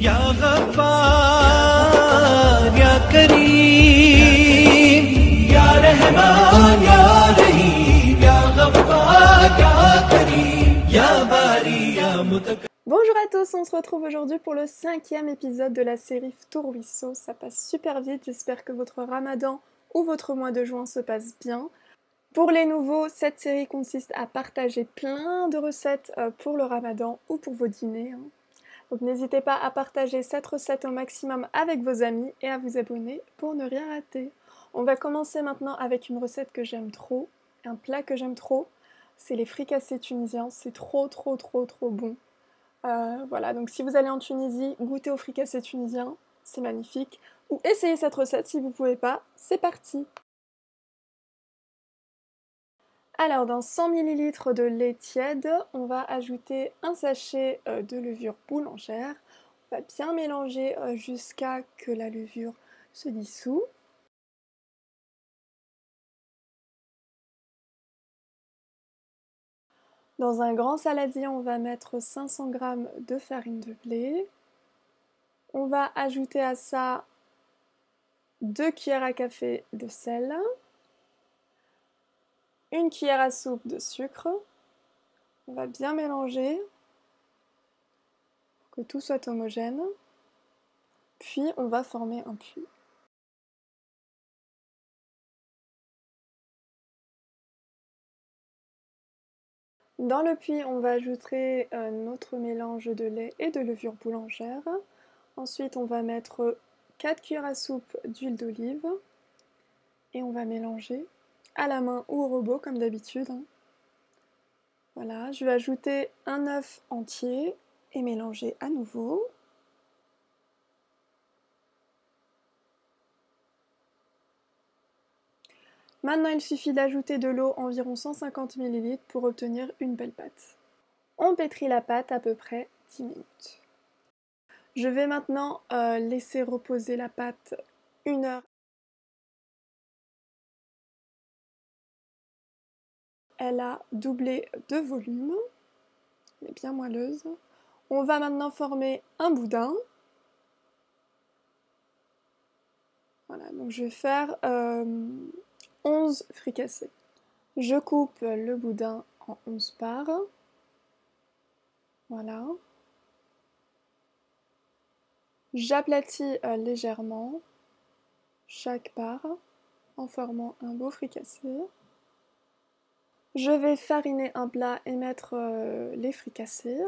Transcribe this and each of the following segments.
Ya Ghaffar, Ya Kareem, Ya Rahman, Ya Rahim, Ya Ghaffar, Ya Kareem, Ya Bari, Ya Mutakabbir. Bonjour à tous, on se retrouve aujourd'hui pour le 5e épisode de la série Ftour Ruisseau. Ça passe super vite, j'espère que votre ramadan ou votre mois de juin se passe bien. Pour les nouveaux, cette série consiste à partager plein de recettes pour le ramadan ou pour vos dîners. Donc n'hésitez pas à partager cette recette au maximum avec vos amis et à vous abonner pour ne rien rater. On va commencer maintenant avec une recette que j'aime trop, un plat que j'aime trop, c'est les fricassés tunisiens, c'est trop bon. Voilà, donc si vous allez en Tunisie, goûtez aux fricassés tunisiens, c'est magnifique. Ou essayez cette recette si vous ne pouvez pas, c'est parti! Alors dans 100 ml de lait tiède, on va ajouter un sachet de levure boulangère. On va bien mélanger jusqu'à que la levure se dissout. Dans un grand saladier, on va mettre 500 g de farine de blé. On va ajouter à ça 2 cuillères à café de sel, 1 cuillère à soupe de sucre. On va bien mélanger pour que tout soit homogène. Puis on va former un puits. Dans le puits, on va ajouter notre mélange de lait et de levure boulangère. Ensuite, on va mettre 4 cuillères à soupe d'huile d'olive et on va mélanger à la main ou au robot comme d'habitude. Voilà, je vais ajouter un œuf entier et mélanger à nouveau. Maintenant, il suffit d'ajouter de l'eau, environ 150 ml, pour obtenir une belle pâte. On pétrit la pâte à peu près 10 minutes. Je vais maintenant laisser reposer la pâte 1 heure. Elle a doublé de volume, elle est bien moelleuse. On va maintenant former un boudin. Voilà, donc je vais faire 11 fricassés. Je coupe le boudin en 11 parts. Voilà. J'aplatis légèrement chaque part en formant un beau fricassé. Je vais fariner un plat et mettre les fricassés.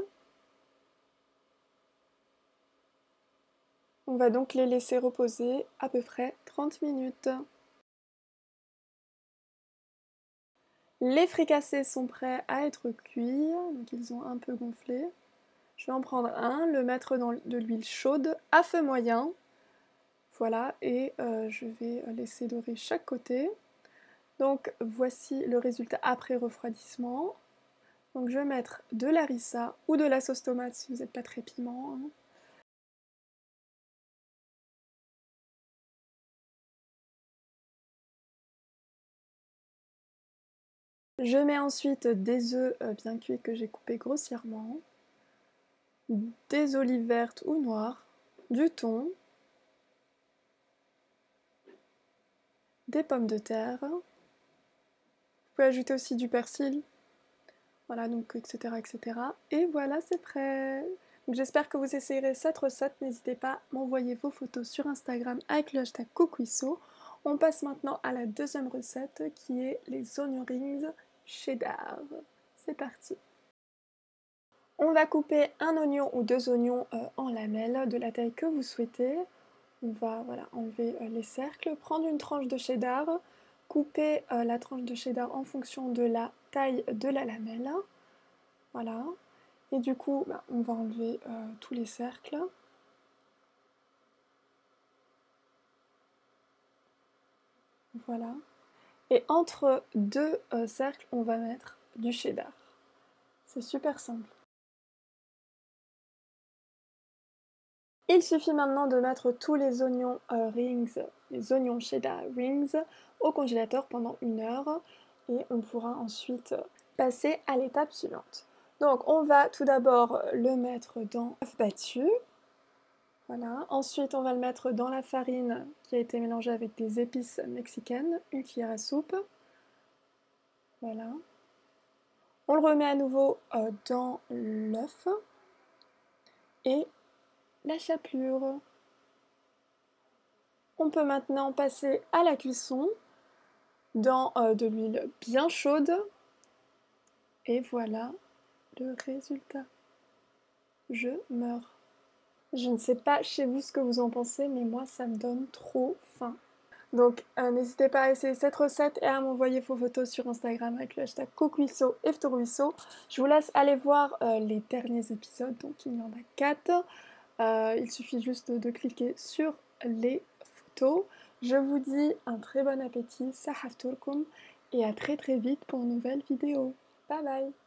On va donc les laisser reposer à peu près 30 minutes. Les fricassés sont prêts à être cuits, donc ils ont un peu gonflé. Je vais en prendre un, le mettre dans de l'huile chaude à feu moyen. Voilà, et je vais laisser dorer chaque côté. Donc voici le résultat après refroidissement. Donc je vais mettre de la harissa ou de la sauce tomate si vous n'êtes pas très piment. Je mets ensuite des œufs bien cuits que j'ai coupés grossièrement, des olives vertes ou noires, du thon, des pommes de terre. Vous pouvez ajouter aussi du persil. Voilà, donc etc. Et voilà, c'est prêt. J'espère que vous essayerez cette recette. N'hésitez pas à m'envoyer vos photos sur Instagram avec le hashtag Cookwisseau. On passe maintenant à la deuxième recette qui est les onion rings cheddar. C'est parti. On va couper un oignon ou 2 oignons en lamelles de la taille que vous souhaitez. On va enlever les cercles, prendre une tranche de cheddar, couper la tranche de cheddar en fonction de la taille de la lamelle. Voilà. Et du coup, on va enlever tous les cercles. Voilà. Et entre 2 cercles, on va mettre du cheddar. C'est super simple. Il suffit maintenant de mettre tous les oignons rings, les oignons cheddar rings, au congélateur pendant 1 heure et on pourra ensuite passer à l'étape suivante. Donc on va tout d'abord le mettre dans l'œuf battu. Voilà. Ensuite, on va le mettre dans la farine qui a été mélangée avec des épices mexicaines, une cuillère à soupe. Voilà. On le remet à nouveau dans l'œuf et la chapelure. On peut maintenant passer à la cuisson dans de l'huile bien chaude. Et voilà le résultat. Je meurs. Je ne sais pas chez vous ce que vous en pensez, mais moi ça me donne trop faim. Donc n'hésitez pas à essayer cette recette et à m'envoyer vos photos sur Instagram avec le hashtag Cocuisso et Ftoruisso. Je vous laisse aller voir les derniers épisodes, donc il y en a 4. Il suffit juste de cliquer sur les photos. Je vous dis un très bon appétit, sahaf turkum, et à très très vite pour une nouvelle vidéo. Bye bye!